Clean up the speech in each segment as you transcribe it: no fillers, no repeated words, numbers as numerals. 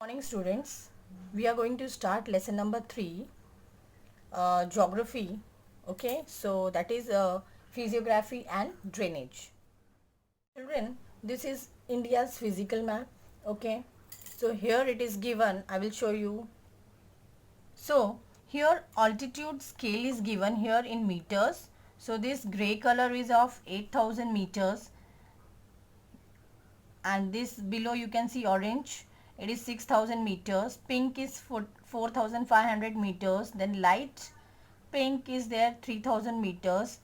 Morning students, we are going to start lesson number 3, geography. Okay, so that is physiography and drainage. Children, this is India's physical map. Okay, so here it is given. I will show you. So here altitude scale is given here in meters. So this gray color is of 8,000 meters, and this below you can see orange, it is 6,000 meters, pink is 4,500 meters, then light pink is there 3,000 meters,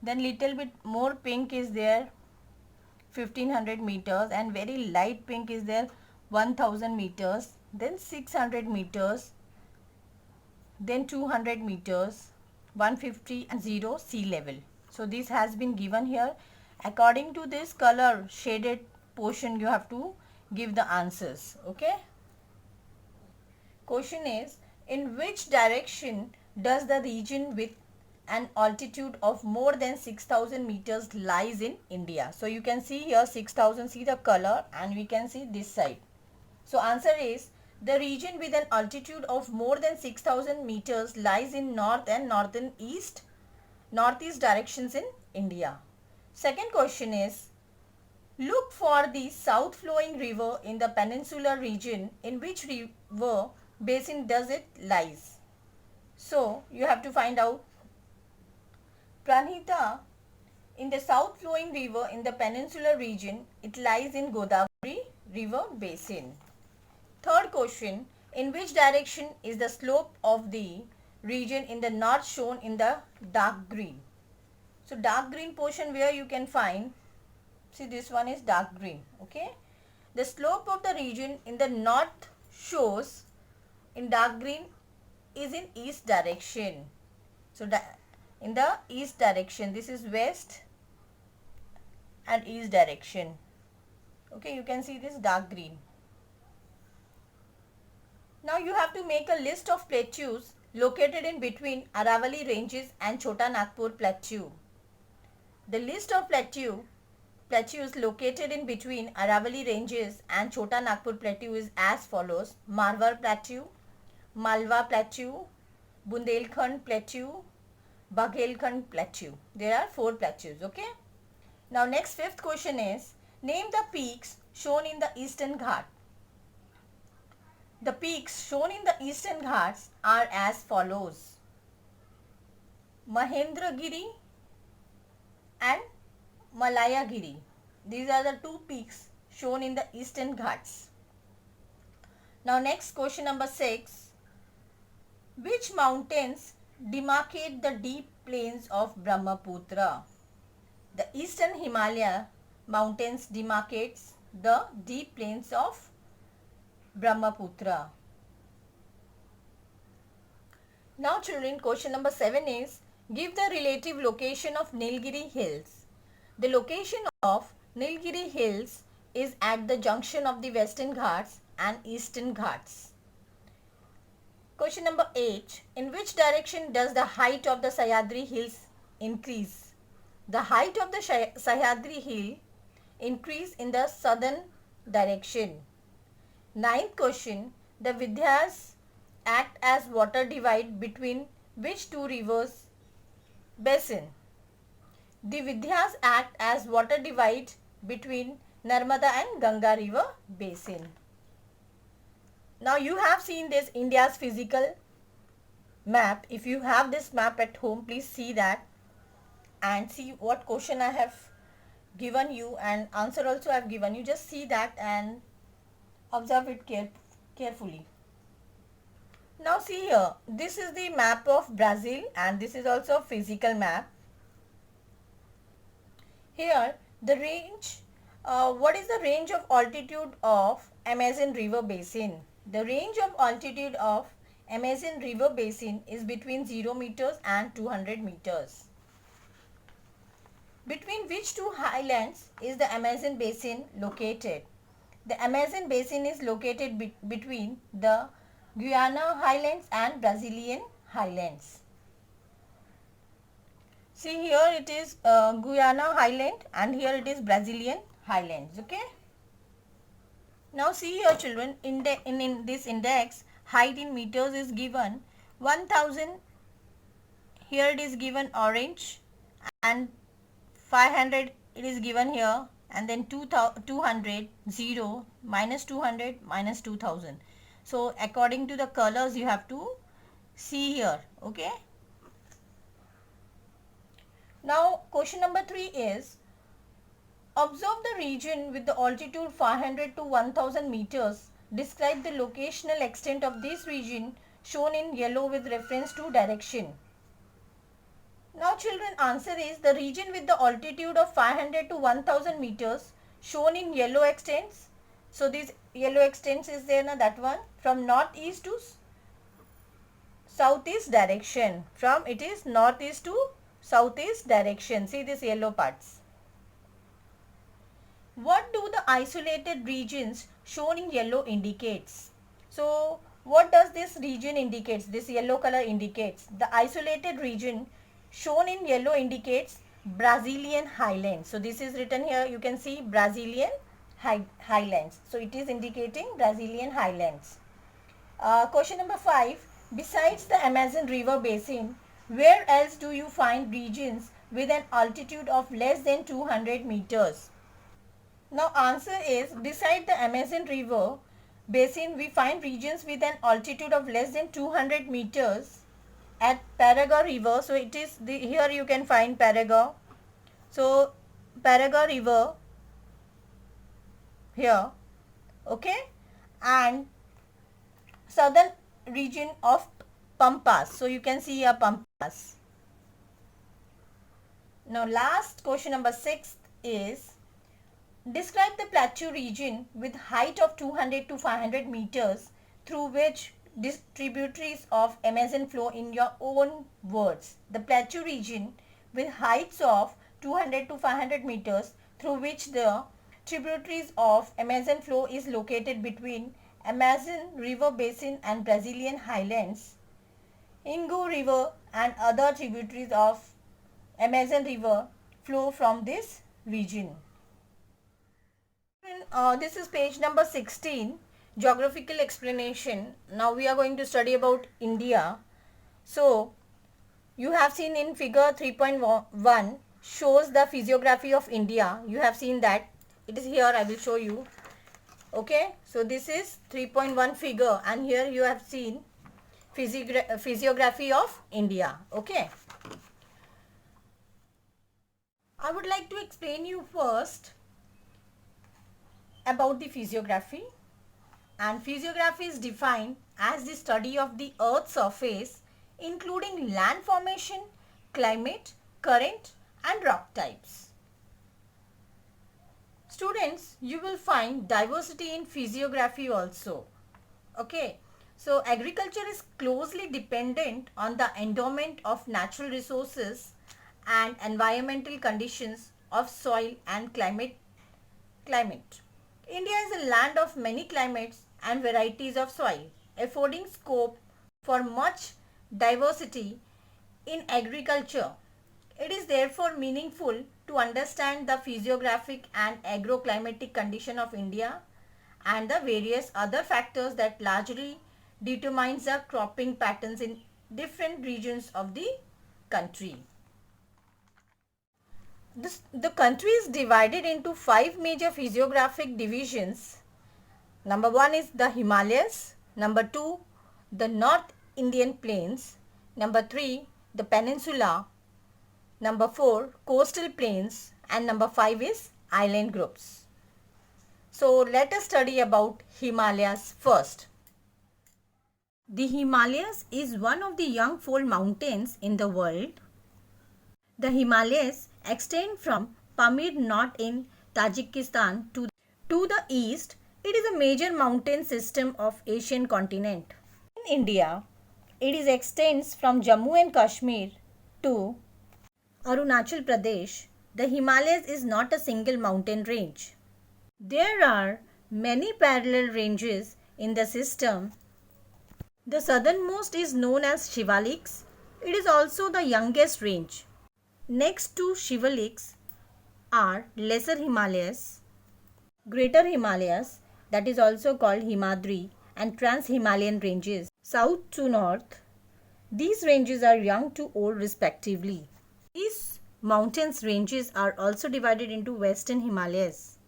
then little bit more pink is there 1,500 meters, and very light pink is there 1,000 meters, then 600 meters, then 200 meters, 150 and 0 sea level. So this has been given here. According to this color shaded portion you have to give the answers. Okay. Question is, in which direction does the region with an altitude of more than 6,000 meters lies in India? So you can see here 6,000, see the color, and we can see this side. So answer is, the region with an altitude of more than 6,000 meters lies in north and northeast directions in India. Second question is, look for the south flowing river in the peninsular region. In which river basin does it lies? So you have to find out. Pranhita, in the south flowing river in the peninsular region, it lies in Godavari river basin. Third question, in which direction is the slope of the region in the north shown in the dark green? So dark green portion where you can find, see this one is dark green. Okay, the slope of the region in the north shows in dark green is in east direction. So in the east direction, this is west and east direction. Okay, you can see this dark green. Now you have to make a list of plateaus located in between Aravalli ranges and Chota Nagpur plateau. The list of plateaus located in between Aravalli ranges and Chota Nagpur plateau is as follows: Marwar plateau, Malwa plateau, Bundelkhand plateau, Baghelkhand plateau. There are 4 plateaus. Okay. Now next, fifth question is, name the peaks shown in the Eastern Ghat. The peaks shown in the Eastern Ghats are as follows: Mahendragiri and Malayagiri. These are the 2 peaks shown in the Eastern Ghats. Now next, question number 6. Which mountains demarcate the deep plains of Brahmaputra? The Eastern Himalaya mountains demarcates the deep plains of Brahmaputra. Now children, question number 7 is, give the relative location of Nilgiri Hills. The location of Nilgiri Hills is at the junction of the Western Ghats and Eastern Ghats. Question number 8, in which direction does the height of the Sahyadri Hills increase? The height of the Sahyadri Hill increase in the southern direction. Ninth question, the Vindhyas act as water divide between which 2 rivers basin? The Vindhyas act as water divide between Narmada and Ganga river basin. Now you have seen this India's physical map. If you have this map at home, please see that and see what question I have given you and answer also I have given you. Just see that and observe it carefully. Now see here, this is the map of Brazil and this is also a physical map. Here the range, what is the range of altitude of Amazon river basin? The range of altitude of Amazon river basin is between 0 meters and 200 meters. Between which 2 highlands is the Amazon basin located? The Amazon basin is located between the Guiana highlands and Brazilian highlands. See here it is Guiana highland and here it is Brazilian highlands. Okay. Now see here children, in this index, height in meters is given 1000, here it is given orange, and 500 it is given here, and then 200, 0, minus 200, minus 2000. So according to the colors you have to see here, okay. Now question number 3 is, observe the region with the altitude 500 to 1000 meters. Describe the locational extent of this region shown in yellow with reference to direction. Now children, answer is the region with the altitude of 500 to 1000 meters shown in yellow extends. So this yellow extends is there na, that one, from northeast to southeast direction. From it is northeast to southeast direction. See this yellow parts. What do the isolated regions shown in yellow indicates? So what does this region indicates? This yellow color indicates. The isolated region shown in yellow indicates Brazilian highlands. So this is written here, you can see Brazilian highlands. So it is indicating Brazilian highlands. Question number 5. Besides the Amazon river basin, where else do you find regions with an altitude of less than 200 meters? Now answer is, beside the Amazon river basin we find regions with an altitude of less than 200 meters at Paraguay river. So it is here you can find Paraguay. So Paraguay river here, okay, and southern region of Pampas. So you can see here Pampas. Now last question number 6 is, describe the plateau region with height of 200 to 500 meters through which tributaries of Amazon flow in your own words. The plateau region with heights of 200 to 500 meters through which the tributaries of Amazon flow is located between Amazon river basin and Brazilian highlands. Ingu river and other tributaries of Amazon river flow from this region. This is page number 16, geographical explanation. Now we are going to study about India. So you have seen in figure 3.1 shows the physiography of India. You have seen that. It is here, I will show you. Okay, so this is 3.1 figure, and here you have seen physiography of India. Okay, I would like to explain you first about the physiography. And physiography is defined as the study of the earth's surface including land formation, climate, current and rock types. Students, you will find diversity in physiography also. Okay, so agriculture is closely dependent on the endowment of natural resources and environmental conditions of soil and climate. India is a land of many climates and varieties of soil, affording scope for much diversity in agriculture. It is therefore meaningful to understand the physiographic and agroclimatic condition of India and the various other factors that largely determines the cropping patterns in different regions of the country. The country is divided into 5 major physiographic divisions. Number 1 is the Himalayas. Number 2, the North Indian Plains. Number 3, the Peninsula. Number 4, coastal plains. And number 5 is island groups. So let us study about Himalayas first. The Himalayas is one of the young fold mountains in the world. The Himalayas extend from Pamir Knot in Tajikistan to the east. It is a major mountain system of Asian continent. In India, it extends from Jammu and Kashmir to Arunachal Pradesh. The Himalayas is not a single mountain range. There are many parallel ranges in the system. The southernmost is known as Shivaliks. It is also the youngest range. Next to Shivaliks are Lesser Himalayas, Greater Himalayas, that is also called Himadri, and Trans-Himalayan ranges. South to north, these ranges are young to old respectively. These mountains ranges are also divided into Western Himalayas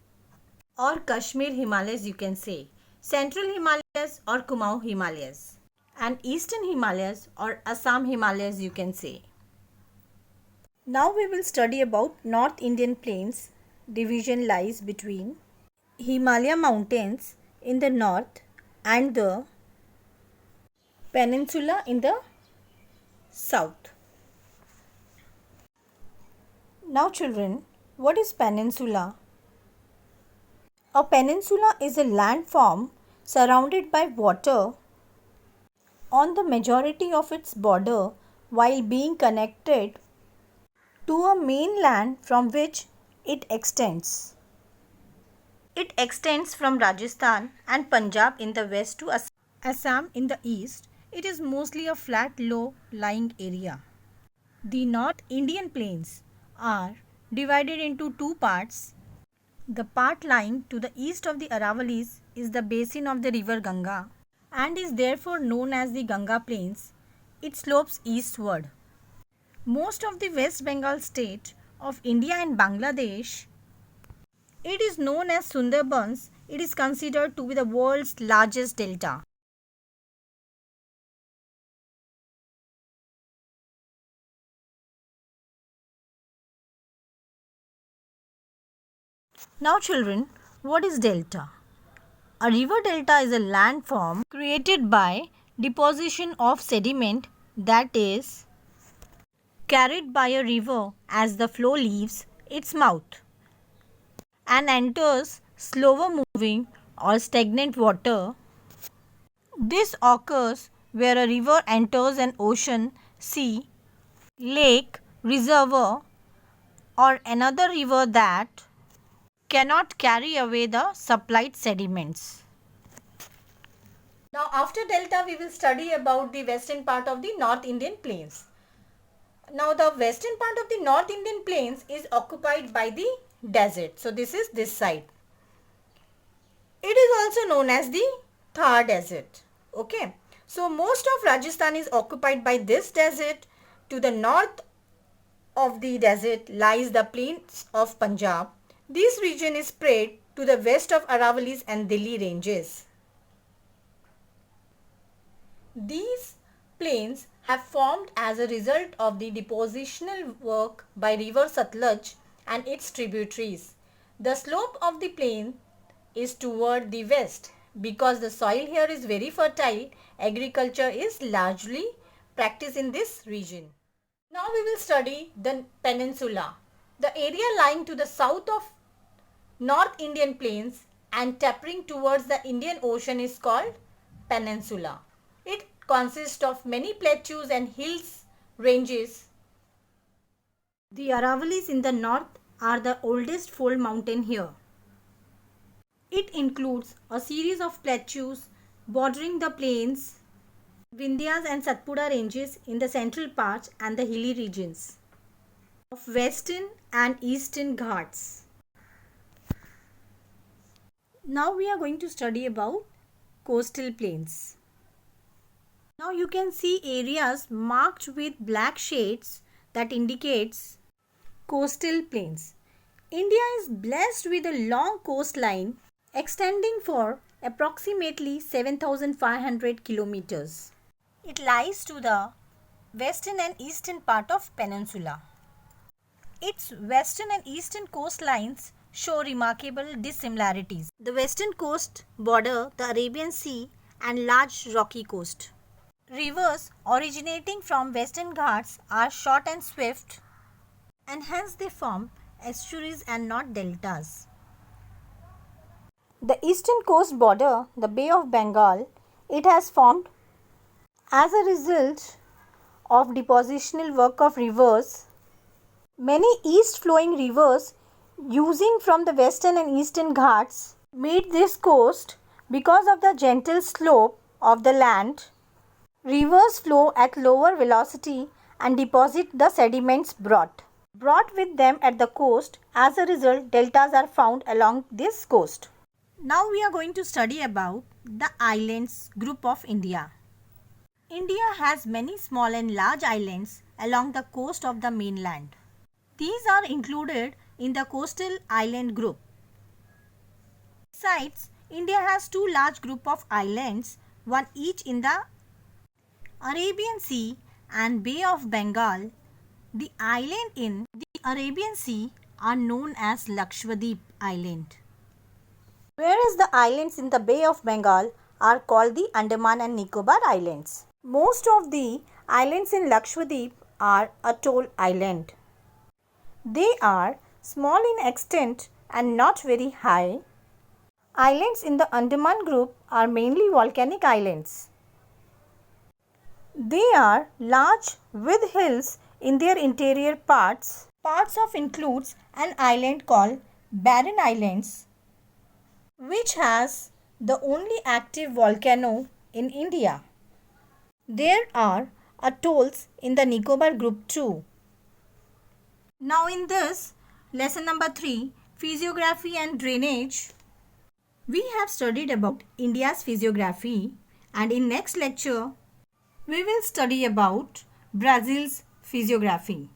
or Kashmir Himalayas, you can say, Central Himalayas or Kumaon Himalayas, and Eastern Himalayas or Assam Himalayas, you can say. Now we will study about North Indian Plains. Division lies between Himalaya mountains in the north and the peninsula in the south. Now children, what is peninsula? A peninsula is a landform surrounded by water on the majority of its border while being connected to a mainland from which it extends. It extends from Rajasthan and Punjab in the west to Assam in the east. It is mostly a flat, low-lying area. The North Indian plains are divided into two parts. The part lying to the east of the Aravallis is the basin of the river Ganga and is therefore known as the Ganga Plains. It slopes eastward. Most of the West Bengal state of India and Bangladesh, it is known as Sundarbans. It is considered to be the world's largest delta. Now children, what is delta? A river delta is a landform created by deposition of sediment that is carried by a river as the flow leaves its mouth and enters slower moving or stagnant water. This occurs where a river enters an ocean, sea, lake, reservoir or another river that cannot carry away the supplied sediments. Now after delta we will study about the western part of the North Indian plains. Now the western part of the North Indian plains is occupied by the desert. So this is this side. It is also known as the Thar desert. Okay. So most of Rajasthan is occupied by this desert. To the north of the desert lies the plains of Punjab. This region is spread to the west of Aravallis and Delhi ranges. These plains have formed as a result of the depositional work by river Satluj and its tributaries. The slope of the plain is toward the west. Because the soil here is very fertile, agriculture is largely practiced in this region. Now we will study the peninsula. The area lying to the south of North Indian plains and tapering towards the Indian Ocean is called peninsula. It consists of many plateaus and hills ranges. The Aravallis in the north are the oldest fold mountain here. It includes a series of plateaus bordering the plains, Vindhyas and Satpura ranges in the central parts and the hilly regions of western and eastern Ghats. Now we are going to study about coastal plains. Now you can see areas marked with black shades that indicates coastal plains. India is blessed with a long coastline extending for approximately 7,500 kilometers. It lies to the western and eastern part of peninsula. Its western and eastern coastlines show remarkable dissimilarities. The western coast border the Arabian Sea and large rocky coast. Rivers originating from Western Ghats are short and swift and hence they form estuaries and not deltas. The eastern coast border, the Bay of Bengal, it has formed as a result of depositional work of rivers. Many east flowing rivers using from the western and eastern Ghats meet this coast because of the gentle slope of the land. Rivers flow at lower velocity and deposit the sediments brought with them at the coast. As a result, deltas are found along this coast. Now we are going to study about the islands group of India. India has many small and large islands along the coast of the mainland. These are included in the coastal island group. Besides, India has two large group of islands, one each in the Arabian Sea and Bay of Bengal. The island in the Arabian Sea are known as Lakshadweep Island, whereas the islands in the Bay of Bengal are called the Andaman and Nicobar Islands. Most of the islands in Lakshadweep are atoll island. They are small in extent and not very high. Islands in the Andaman group are mainly volcanic islands. They are large with hills in their interior parts. Parts of includes an island called Barren Islands, which has the only active volcano in India. There are atolls in the Nicobar group too. Now in this lesson number 3, physiography and drainage, we have studied about India's physiography, and in next lecture we will study about Brazil's physiography.